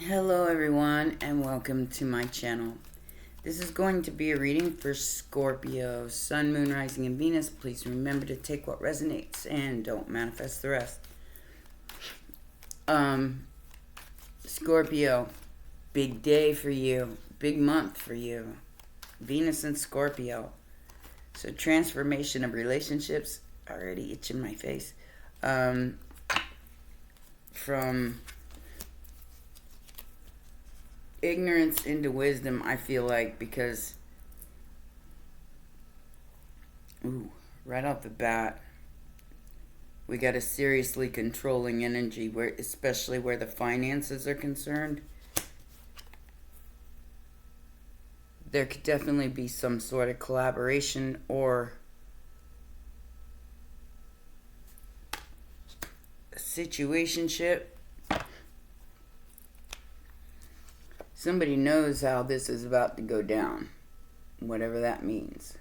Hello everyone and welcome to my channel. This is going to be a reading for Scorpio, Sun, Moon, Rising, and Venus. Please remember to take what resonates and don't manifest the rest. Scorpio, big day for you, big month for you. Venus and Scorpio. So transformation of relationships, already itching my face. From ignorance into wisdom, I feel like, because right off the bat we got a seriously controlling energy, where especially where the finances are concerned. There could definitely be some sort of collaboration or a situationship. Somebody knows how this is about to go down, whatever that means.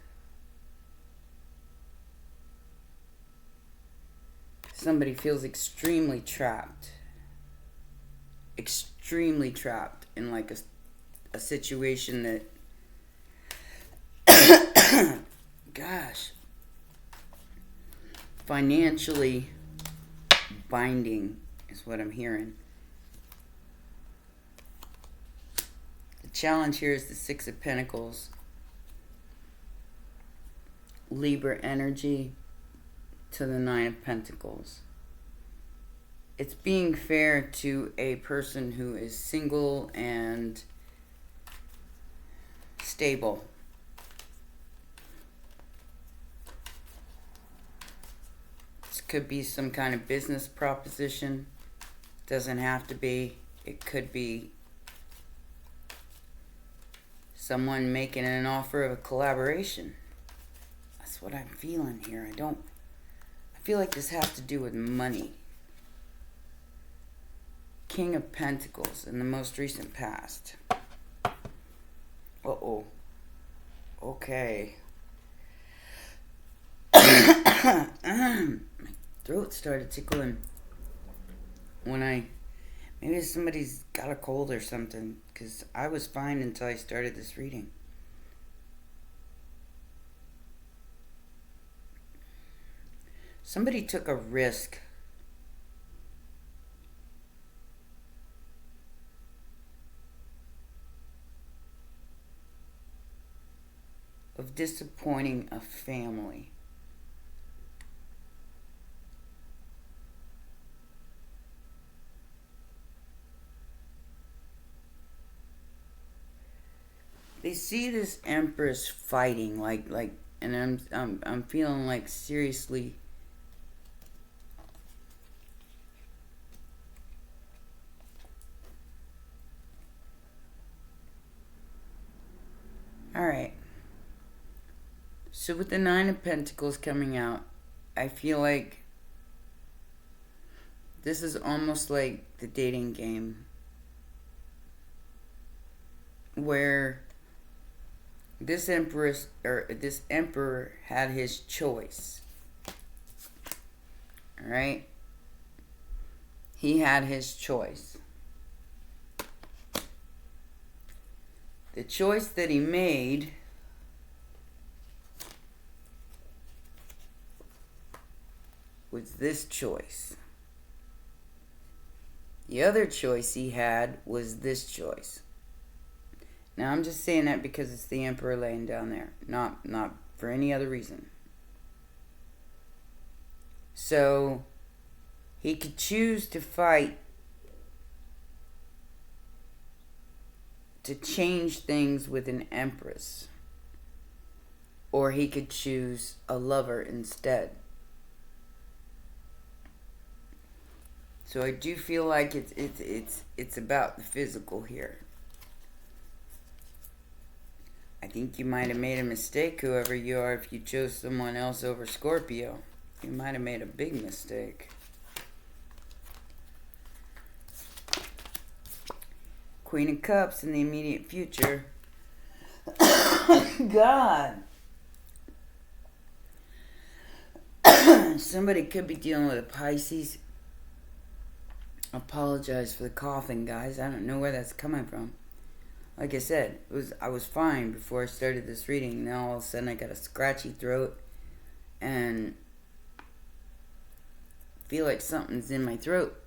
Somebody feels extremely trapped in like a situation that, gosh, financially binding is what I'm hearing. The challenge here is the Six of Pentacles, Libra energy to the Nine of Pentacles. It's being fair to a person who is single and stable. This could be some kind of business proposition. Doesn't have to be. It could be someone making an offer of a collaboration. That's what I'm feeling here. I feel like this has to do with money. King of Pentacles in the most recent past. Uh-oh. Okay. My throat started tickling when maybe somebody's got a cold or something, because I was fine until I started this reading. Somebody took a risk of disappointing a family. They see this Empress fighting, and I'm feeling like seriously. All right. So with the Nine of Pentacles coming out, I feel like this is almost like the dating game, where this emperor had his choice. All right? He had his choice. The choice that he made was this choice. The other choice he had was this choice. Now, I'm just saying that because it's the Emperor laying down there, not for any other reason. So, he could choose to fight to change things with an Empress, or he could choose a lover instead. So I do feel like it's about the physical here. I think you might have made a mistake, whoever you are, if you chose someone else over Scorpio. You might have made a big mistake. Queen of Cups in the immediate future. God. Somebody could be dealing with a Pisces. Apologize for the coughing, guys. I don't know where that's coming from. Like I said, I was fine before I started this reading. Now all of a sudden I got a scratchy throat and feel like something's in my throat.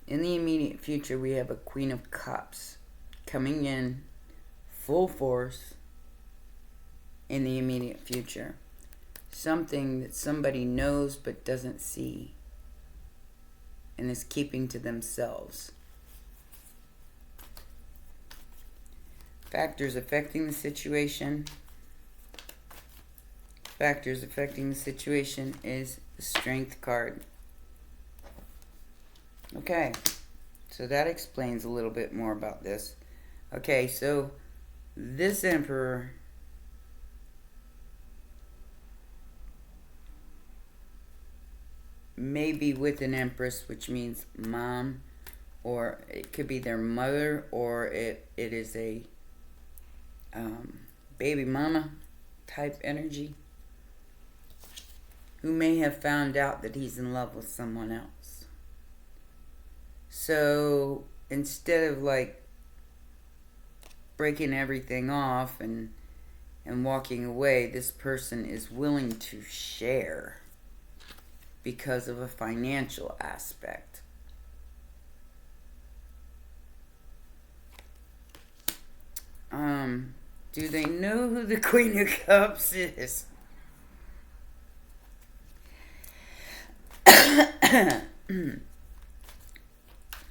In the immediate future, we have a Queen of Cups coming in full force in the immediate future. Something that somebody knows but doesn't see and is keeping to themselves. Factors affecting the situation. Factors affecting the situation is the Strength card. Okay, so that explains a little bit more about this. Okay, so this Emperor may be with an Empress, which means mom, or it could be their mother, or it is a baby mama type energy, who may have found out that he's in love with someone else. So instead of like breaking everything off and walking away, this person is willing to share because of a financial aspect. Do they know who the Queen of Cups is?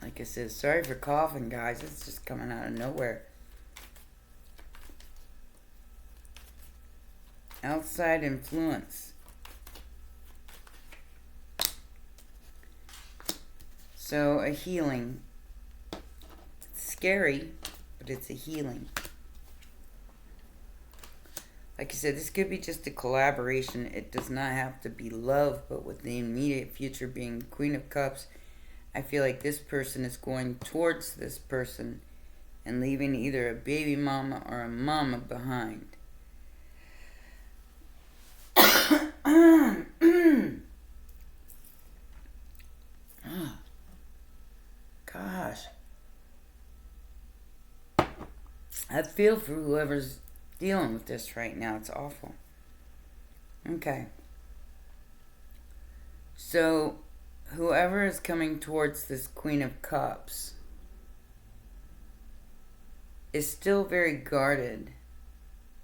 Like I said, sorry for coughing, guys. It's just coming out of nowhere. Outside influence. So, a healing. It's scary, but it's a healing. Like I said, this could be just a collaboration. It does not have to be love, but with the immediate future being Queen of Cups, I feel like this person is going towards this person and leaving either a baby mama or a mama behind. Gosh. I feel for whoever's dealing with this right now. It's awful. Okay. So, whoever is coming towards this Queen of Cups is still very guarded,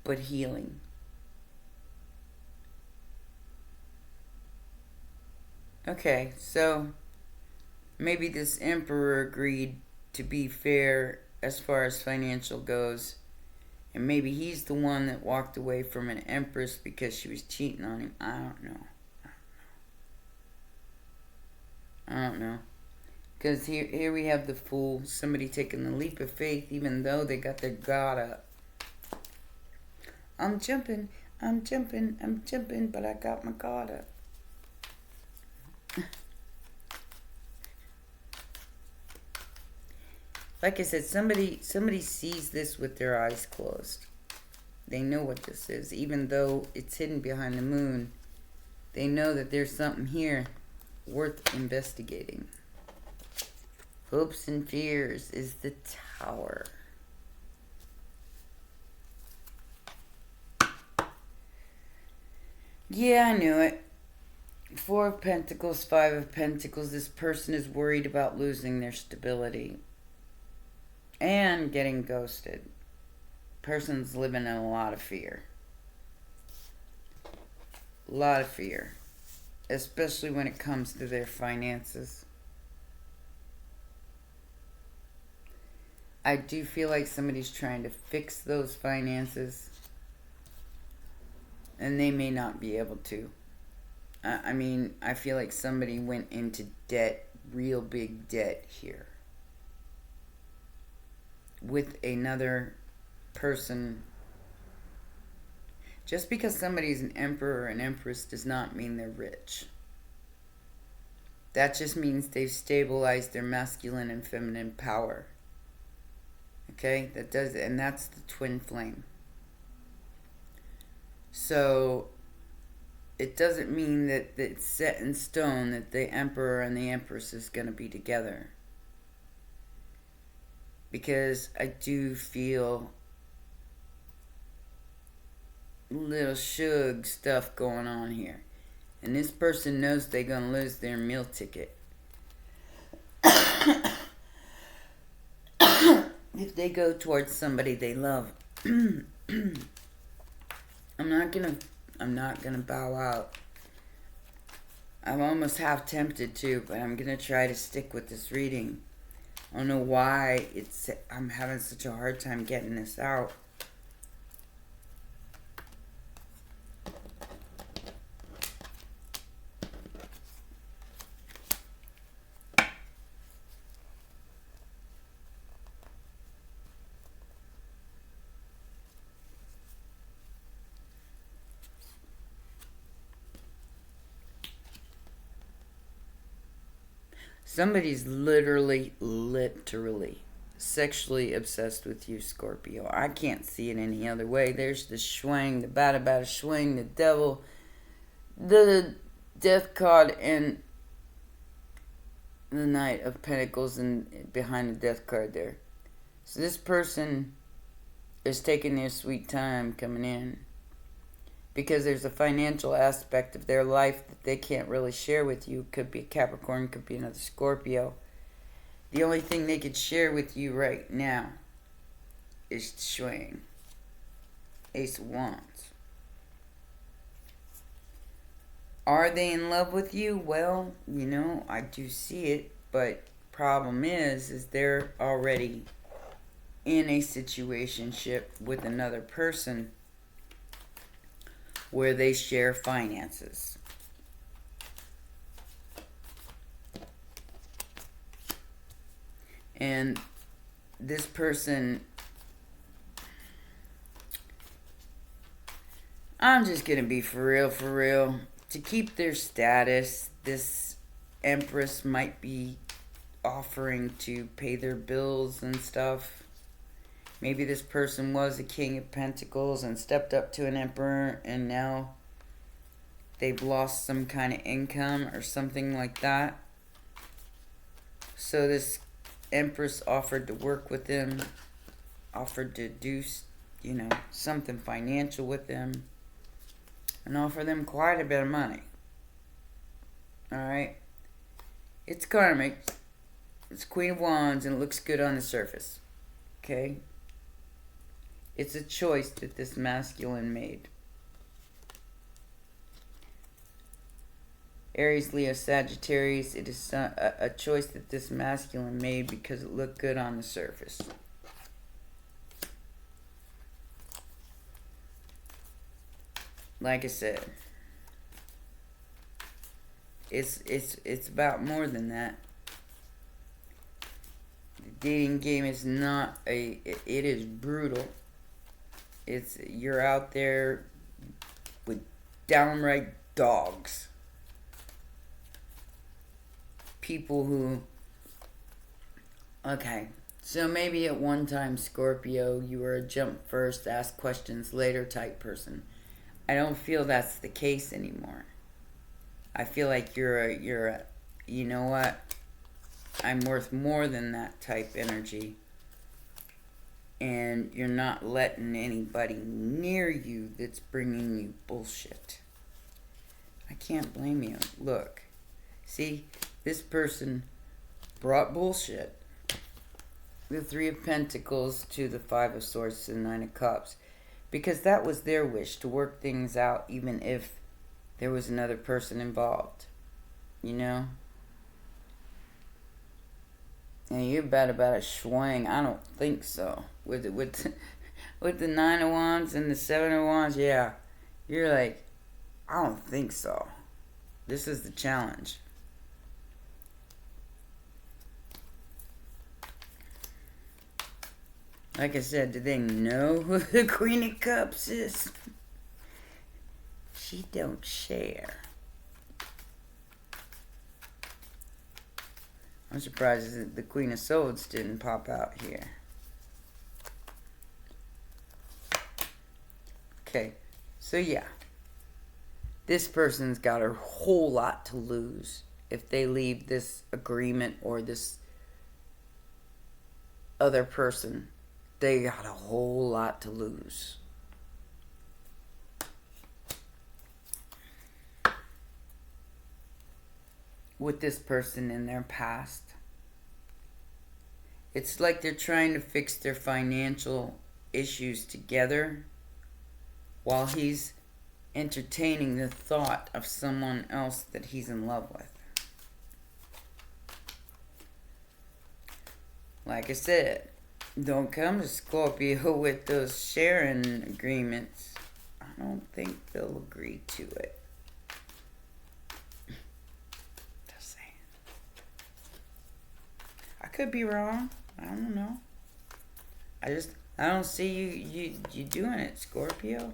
but healing. Okay, so maybe this Emperor agreed to be fair as far as financial goes. And maybe he's the one that walked away from an Empress because she was cheating on him. I don't know. Because here we have the Fool. Somebody taking the leap of faith even though they got their guard up. I'm jumping, but I got my guard up. Like I said, somebody sees this with their eyes closed. They know what this is. Even though it's hidden behind the moon, they know that there's something here worth investigating. Hopes and fears is the Tower. Yeah, I knew it. 4 of Pentacles, 5 of Pentacles. This person is worried about losing their stability and getting ghosted. Person's living in a lot of fear. A lot of fear. Especially when it comes to their finances. I do feel like somebody's trying to fix those finances. And they may not be able to. I mean, I feel like somebody went into debt, real big debt here, with another person. Just because somebody's an emperor or an empress does not mean they're rich. That just means they've stabilized their masculine and feminine power. Okay? And that's the twin flame. So, it doesn't mean that it's set in stone that the Emperor and the Empress is going to be together. Because I do feel little shug stuff going on here. And this person knows they're going to lose their meal ticket. If they go towards somebody they love. I'm not gonna bow out. I'm almost half tempted to, but I'm gonna try to stick with this reading. I don't know why I'm having such a hard time getting this out. Somebody's literally sexually obsessed with you, Scorpio. I can't see it any other way. There's the swing, the bada swing, the devil, the death card, and the Knight of Pentacles and behind the death card there. So this person is taking their sweet time coming in. Because there's a financial aspect of their life that they can't really share with you. Could be a Capricorn, could be another Scorpio. The only thing they could share with you right now is the swing. Ace of Wands. Are they in love with you? Well, you know, I do see it. But problem is they're already in a situationship with another person where they share finances. And this person, I'm just going to be for real. To keep their status, this Empress might be offering to pay their bills and stuff. Maybe this person was a King of Pentacles and stepped up to an Emperor, and now they've lost some kind of income or something like that. So this Empress offered to work with them, offered to do, you know, something financial with them, and offer them quite a bit of money. Alright? It's karmic. It's Queen of Wands, and it looks good on the surface. Okay? It's a choice that this masculine made. Aries, Leo, Sagittarius, it is a choice that this masculine made because it looked good on the surface. Like I said, it's about more than that. The dating game is not it is brutal. You're out there with downright dogs. People who, okay, so maybe at one time, Scorpio, you were a jump first, ask questions later type person. I don't feel that's the case anymore. I feel like you're a, you know what, I'm worth more than that type energy. And you're not letting anybody near you that's bringing you bullshit. I can't blame you. Look, see, this person brought bullshit. The Three of Pentacles to the Five of Swords to the Nine of Cups. Because that was their wish, to work things out even if there was another person involved. You know? And you bet about a swing. I don't think so. With the Nine of Wands and the Seven of Wands, yeah. You're like, I don't think so. This is the challenge. Like I said, do they know who the Queen of Cups is? She don't share. I'm surprised that the Queen of Swords didn't pop out here. Okay, so yeah. This person's got a whole lot to lose if they leave this agreement or this other person. They got a whole lot to lose. With this person in their past. It's like they're trying to fix their financial issues together while he's entertaining the thought of someone else that he's in love with. Like I said, don't come to Scorpio with those sharing agreements. I don't think they'll agree to it. Just saying. I could be wrong. I don't know. I don't see you doing it, Scorpio.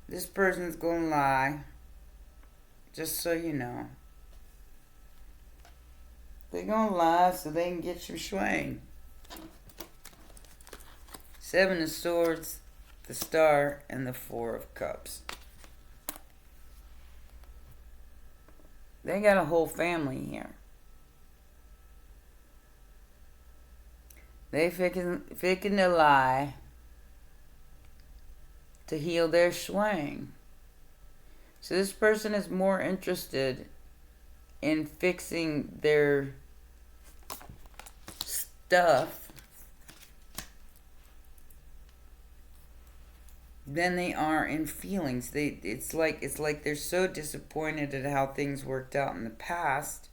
This person's gonna lie. Just so you know. They're gonna lie so they can get you swing. 7 of Swords, the Star, and the 4 of Cups. They got a whole family here. They faking to lie to heal their swing. So this person is more interested in fixing their stuff than they are in feelings. It's like they're so disappointed at how things worked out in the past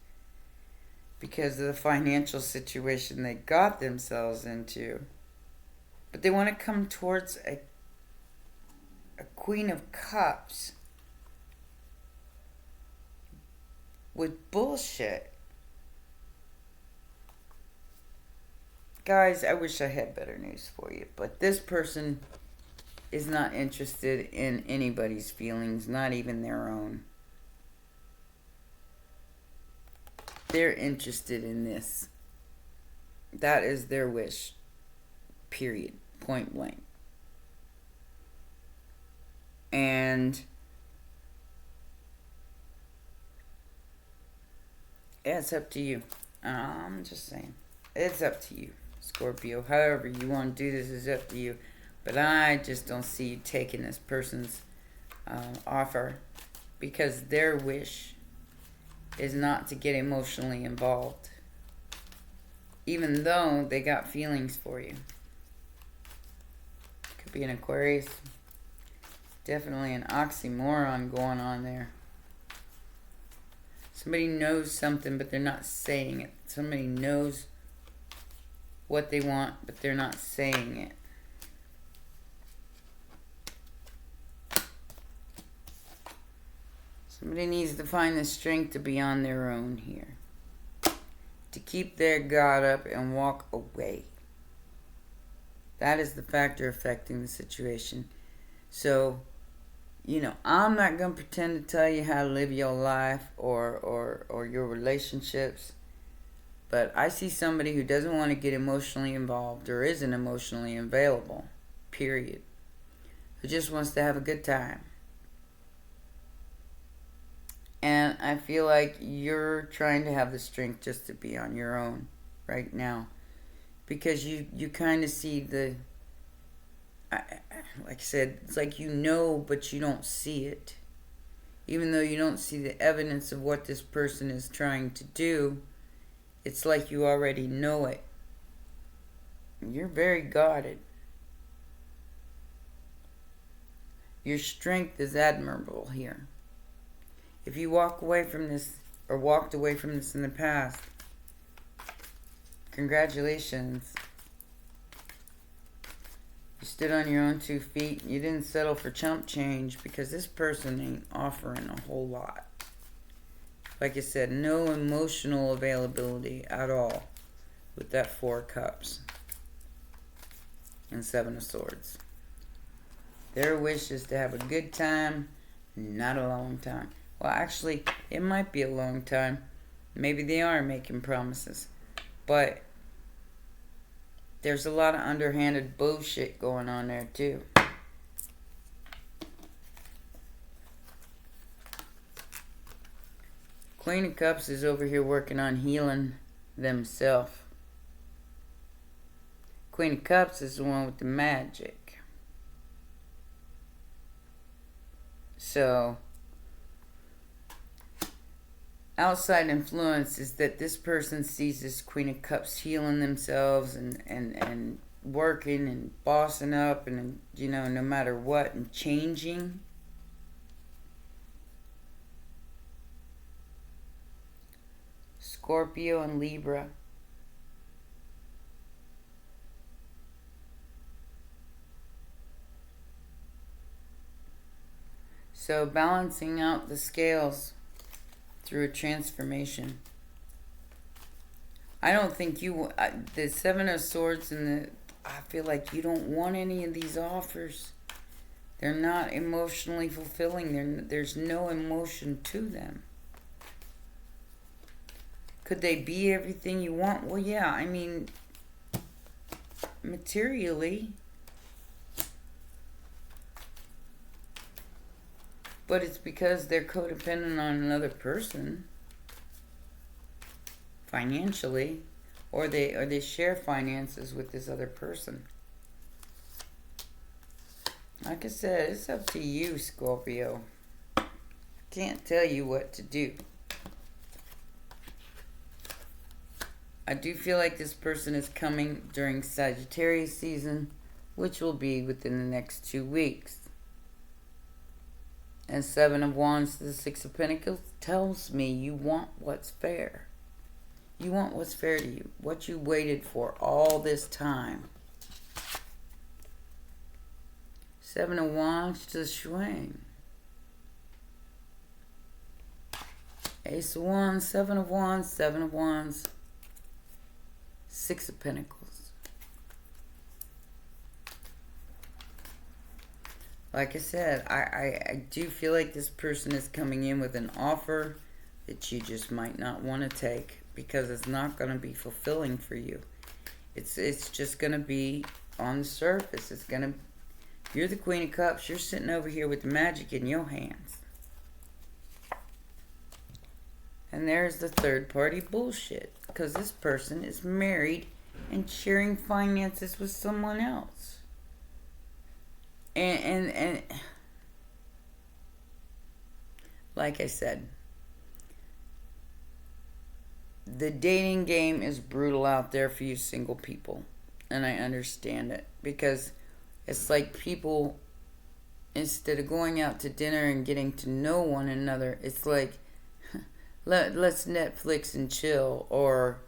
because of the financial situation they got themselves into. But they want to come towards a Queen of Cups with bullshit. Guys, I wish I had better news for you, but this person is not interested in anybody's feelings, not even their own. They're interested in this. That is their wish. Period. Point blank. And yeah, it's up to you. I'm just saying. It's up to you, Scorpio. However you want to do this is up to you. But I just don't see you taking this person's offer because their wish is not to get emotionally involved. Even though they got feelings for you. Could be an Aquarius. Definitely an oxymoron going on there. Somebody knows something, but they're not saying it. Somebody knows what they want, but they're not saying it. Somebody needs to find the strength to be on their own here. To keep their guard up and walk away. That is the factor affecting the situation. So, I'm not going to pretend to tell you how to live your life or your relationships. But I see somebody who doesn't want to get emotionally involved or isn't emotionally available. Period. Who just wants to have a good time. And I feel like you're trying to have the strength just to be on your own right now. Because you kind of see the... like I said, it's like but you don't see it. Even though you don't see the evidence of what this person is trying to do, it's like you already know it. You're very guarded. Your strength is admirable here. If you walk away from this, or walked away from this in the past, congratulations. You stood on your own 2 feet. You didn't settle for chump change because this person ain't offering a whole lot. Like I said, no emotional availability at all with that 4 cups and 7 of swords. Their wish is to have a good time, not a long time. Well, actually, it might be a long time. Maybe they are making promises. But There's a lot of underhanded bullshit going on there too. Queen of Cups is over here working on healing themselves. Queen of Cups is the one with the magic. So, outside influence is that this person sees this Queen of Cups healing themselves and working and bossing up and, you know, no matter what, and changing. Scorpio and Libra. So balancing out the scales through a transformation. I don't think you, the Seven of Swords and the, I feel like you don't want any of these offers. They're not emotionally fulfilling. There's no emotion to them. Could they be everything you want? Well, yeah, I mean, materially. But it's because they're codependent on another person. Financially. Or they share finances with this other person. Like I said, it's up to you, Scorpio. I can't tell you what to do. I do feel like this person is coming during Sagittarius season, which will be within the next 2 weeks. And Seven of Wands to the Six of Pentacles tells me you want what's fair. You want what's fair to you. What you waited for all this time. Seven of Wands to the Swain. Ace of Wands, Seven of Wands, Seven of Wands. Six of Pentacles. Like I said, I do feel like this person is coming in with an offer that you just might not want to take because it's not going to be fulfilling for you. It's just going to be on the surface. It's going to, you're the Queen of Cups. You're sitting over here with the magic in your hands. And there's the third party bullshit. Because this person is married and sharing finances with someone else. And like I said, the dating game is brutal out there for you single people. And I understand it. Because it's like people, instead of going out to dinner and getting to know one another, it's like, let's Netflix and chill, or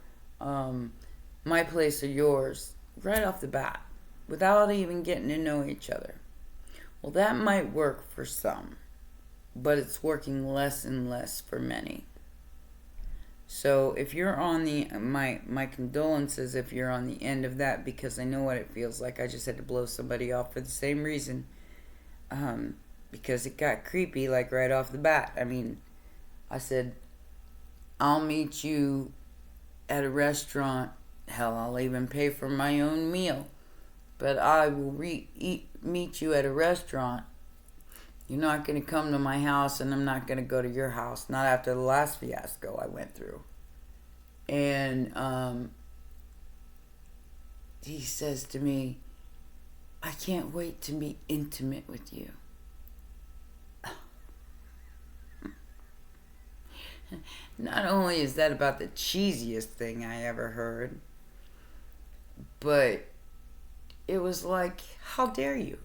my place or yours, right off the bat, without even getting to know each other. Well, that might work for some, but it's working less and less for many. So if you're on the, my condolences if you're on the end of that, because I know what it feels like. I just had to blow somebody off for the same reason, because it got creepy, like right off the bat. I mean, I said, I'll meet you at a restaurant. Hell, I'll even pay for my own meal. But I will meet you at a restaurant. You're not going to come to my house, and I'm not going to go to your house. Not after the last fiasco I went through. And he says to me, I can't wait to be intimate with you. Not only is that about the cheesiest thing I ever heard, but it was like, how dare you?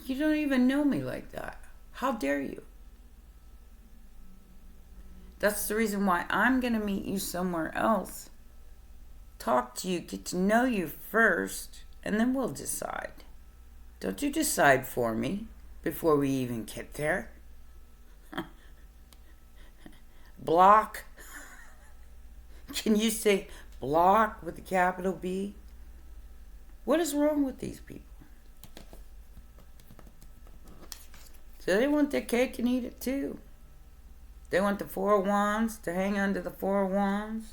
You don't even know me like that. How dare you? That's the reason why I'm going to meet you somewhere else. Talk to you, get to know you first, and then we'll decide. Don't you decide for me before we even get there. Block. Can you say block with a capital B? What is wrong with these people? So they want their cake and eat it too. They want the Four of Wands to hang under the Four of Wands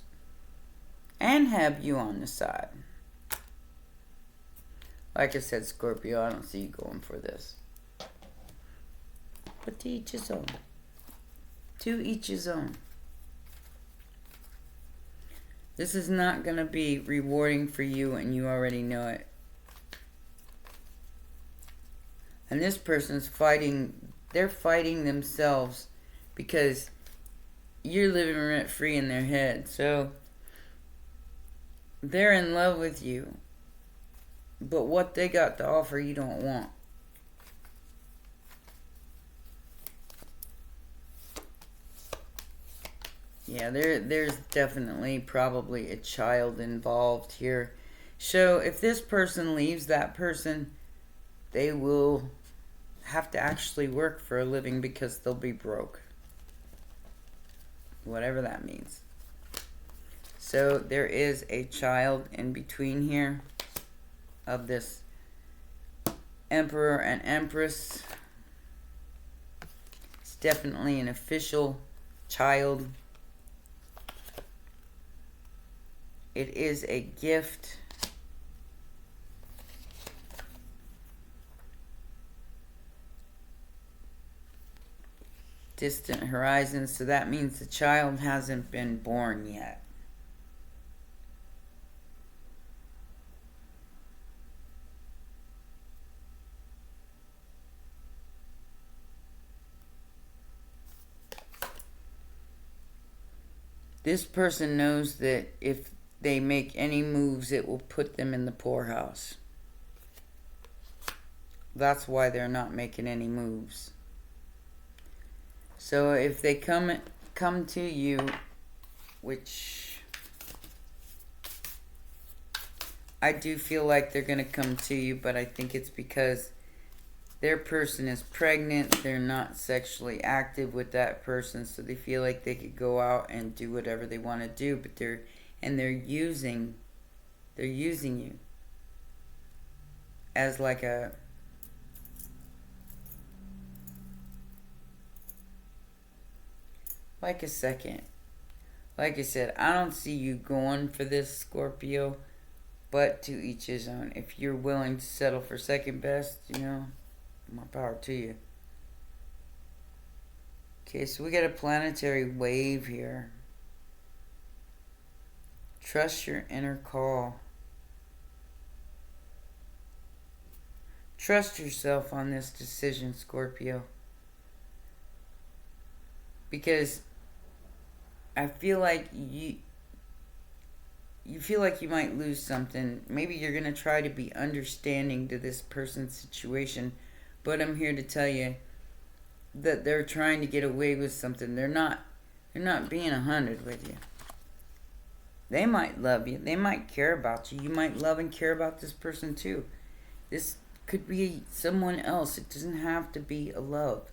and have you on the side. Like I said, Scorpio, I don't see you going for this. But to each his own. To each his own. This is not going to be rewarding for you, and you already know it. And this person's fighting, they're fighting themselves because you're living rent free in their head. So they're in love with you, but what they got to offer you don't want. Yeah, there's definitely probably a child involved here. So if this person leaves that person, they will have to actually work for a living because they'll be broke. Whatever that means. So there is a child in between here of this Emperor and Empress. It's definitely an official child. It is a gift. Distant horizons, so that means the child hasn't been born yet. This person knows that if they make any moves, it will put them in the poorhouse. That's why they're not making any moves. So if they come to you, which I do feel like they're going to come to you, but I think it's because their person is pregnant. They're not sexually active with that person, so they feel like they could go out and do whatever they want to do, but they're using you as like a second. Like I said, I don't see you going for this, Scorpio, but to each his own. If you're willing to settle for second best, you know, more power to you. Okay, so we got a planetary wave here. Trust your inner call. Trust yourself on this decision, Scorpio. Because I feel like you feel like you might lose something. Maybe you're going to try to be understanding to this person's situation, but I'm here to tell you that they're trying to get away with something. They're not being 100 with you. They might love you. They might care about you. You might love and care about this person too. This could be someone else. It doesn't have to be a love.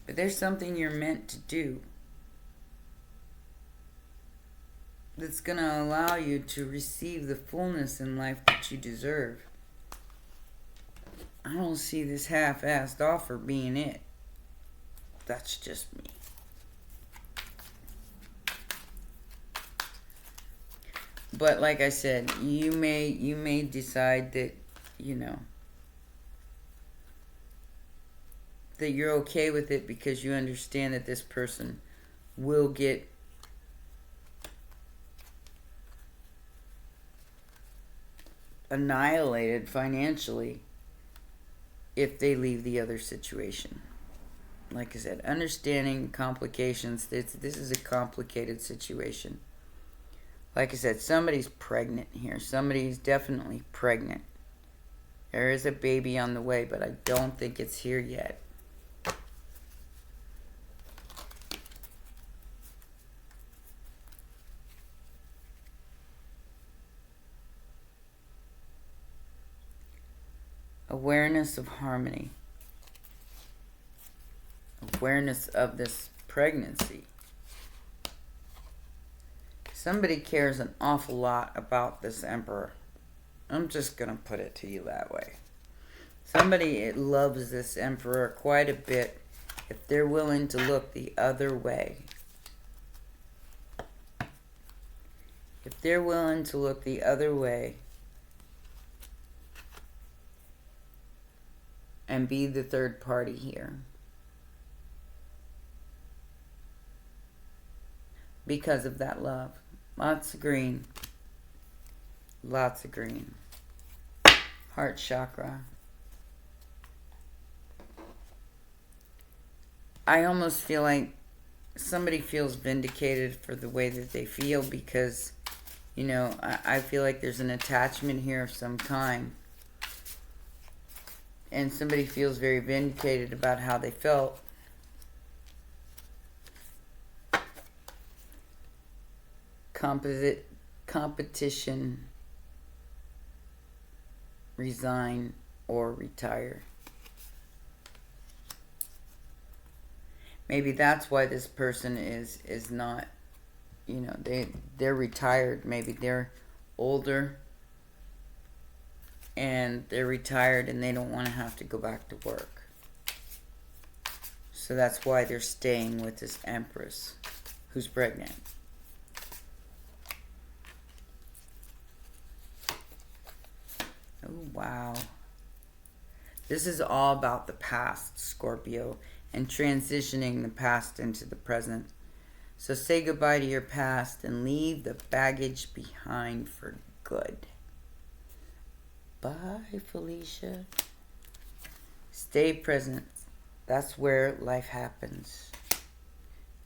But there's something you're meant to do that's going to allow you to receive the fullness in life that you deserve. I don't see this half-assed offer being it. That's just me. But like I said, you may decide that, you know, that you're okay with it because you understand that this person will get annihilated financially if they leave the other situation. Like I said, understanding complications. This is a complicated situation. Like I said, somebody's pregnant here. Somebody's definitely pregnant. There is a baby on the way, but I don't think it's here yet. Awareness of harmony. Awareness of this pregnancy. Somebody cares an awful lot about this Emperor. I'm just going to put it to you that way. Somebody loves this Emperor quite a bit if they're willing to look the other way. If they're willing to look the other way and be the third party here, because of that love. Lots of green. Lots of green. Heart chakra. I almost feel like somebody feels vindicated for the way that they feel because, you know, I feel like there's an attachment here of some kind. And somebody feels very vindicated about how they felt. Competition, resign, or retire. Maybe that's why this person is not, you know, they're retired. Maybe they're older and they're retired and they don't want to have to go back to work. So that's why they're staying with this Empress who's pregnant. Oh, wow. This is all about the past, Scorpio, and transitioning the past into the present. So say goodbye to your past and leave the baggage behind for good. Bye, Felicia. Stay present. That's where life happens.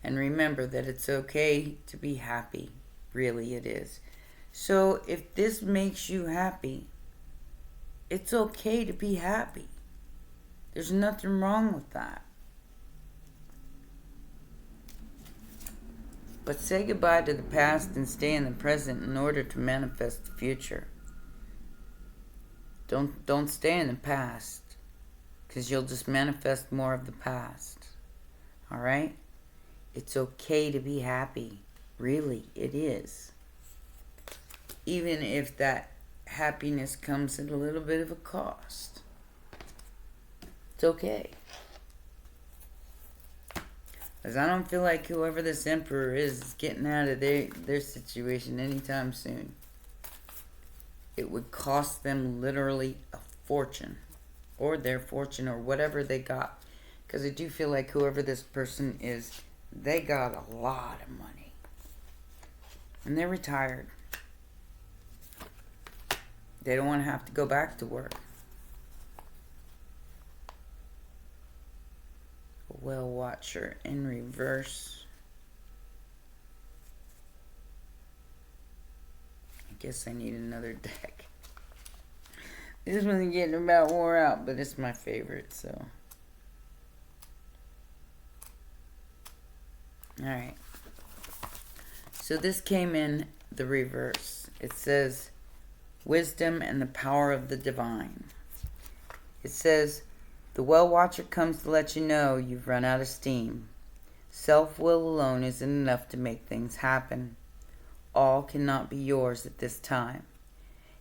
And remember that it's okay to be happy. Really, it is. So if this makes you happy, it's okay to be happy. There's nothing wrong with that. But say goodbye to the past and stay in the present in order to manifest the future. Don't stay in the past, because you'll just manifest more of the past. Alright? It's okay to be happy. Really, it is. Even if that happiness comes at a little bit of a cost. It's okay. Because I don't feel like whoever this emperor is getting out of their situation anytime soon. It would cost them literally a fortune. Or their fortune, or whatever they got. Because I do feel like whoever this person is, they got a lot of money. And they're retired. They don't want to have to go back to work. Whale Watcher in reverse. I guess I need another deck. This one's getting about wore out, but it's my favorite, so. Alright. So this came in the reverse. It says, wisdom and the power of the divine. It says, the well watcher comes to let you know you've run out of steam. Self-will alone isn't enough to make things happen. All cannot be yours at this time.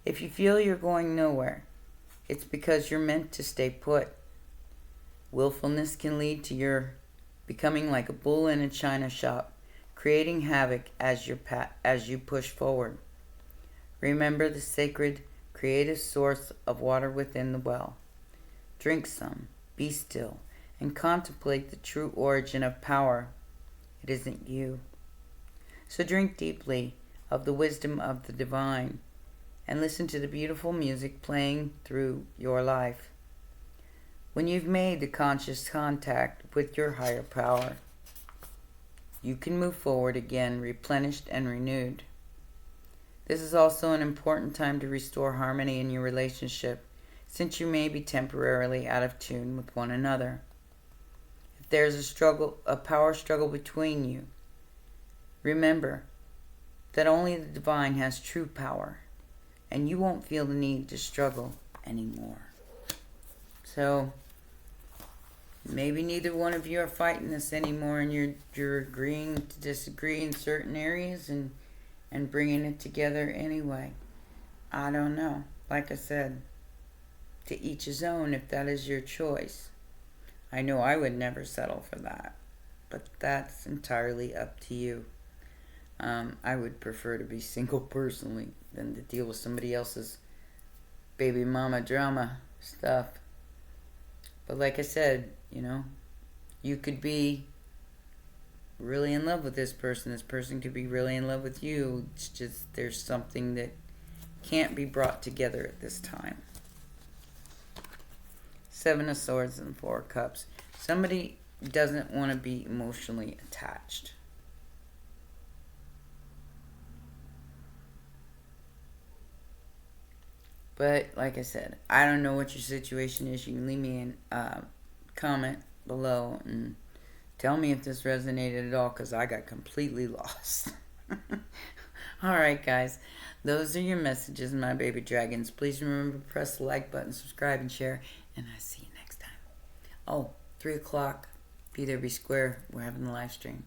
If you feel you're going nowhere, it's because you're meant to stay put. Willfulness can lead to your becoming like a bull in a china shop, creating havoc as you push forward. Remember the sacred, creative source of water within the well. Drink some, be still, and contemplate the true origin of power. It isn't you. So drink deeply of the wisdom of the divine and listen to the beautiful music playing through your life. When you've made the conscious contact with your higher power, you can move forward again, replenished and renewed. This is also an important time to restore harmony in your relationship, since you may be temporarily out of tune with one another. If there's a power struggle between you, remember that only the divine has true power, and you won't feel the need to struggle anymore. So, maybe neither one of you are fighting this anymore, and you're agreeing to disagree in certain areas and bringing it together anyway. I don't know. Like I said, to each his own if that is your choice. I know I would never settle for that, but that's entirely up to you. I would prefer to be single personally than to deal with somebody else's baby mama drama stuff. But like I said, you could be really in love with this person. This person could be really in love with you. It's just there's something that can't be brought together at this time. Seven of Swords and Four of Cups. Somebody doesn't want to be emotionally attached. But like I said, I don't know what your situation is. You can leave me a comment below and tell me if this resonated at all, because I got completely lost. Alright guys, those are your messages, my baby dragons. Please remember to press the like button, subscribe, and share. And I'll see you next time. Oh, 3 o'clock. Be there, be square. We're having the live stream.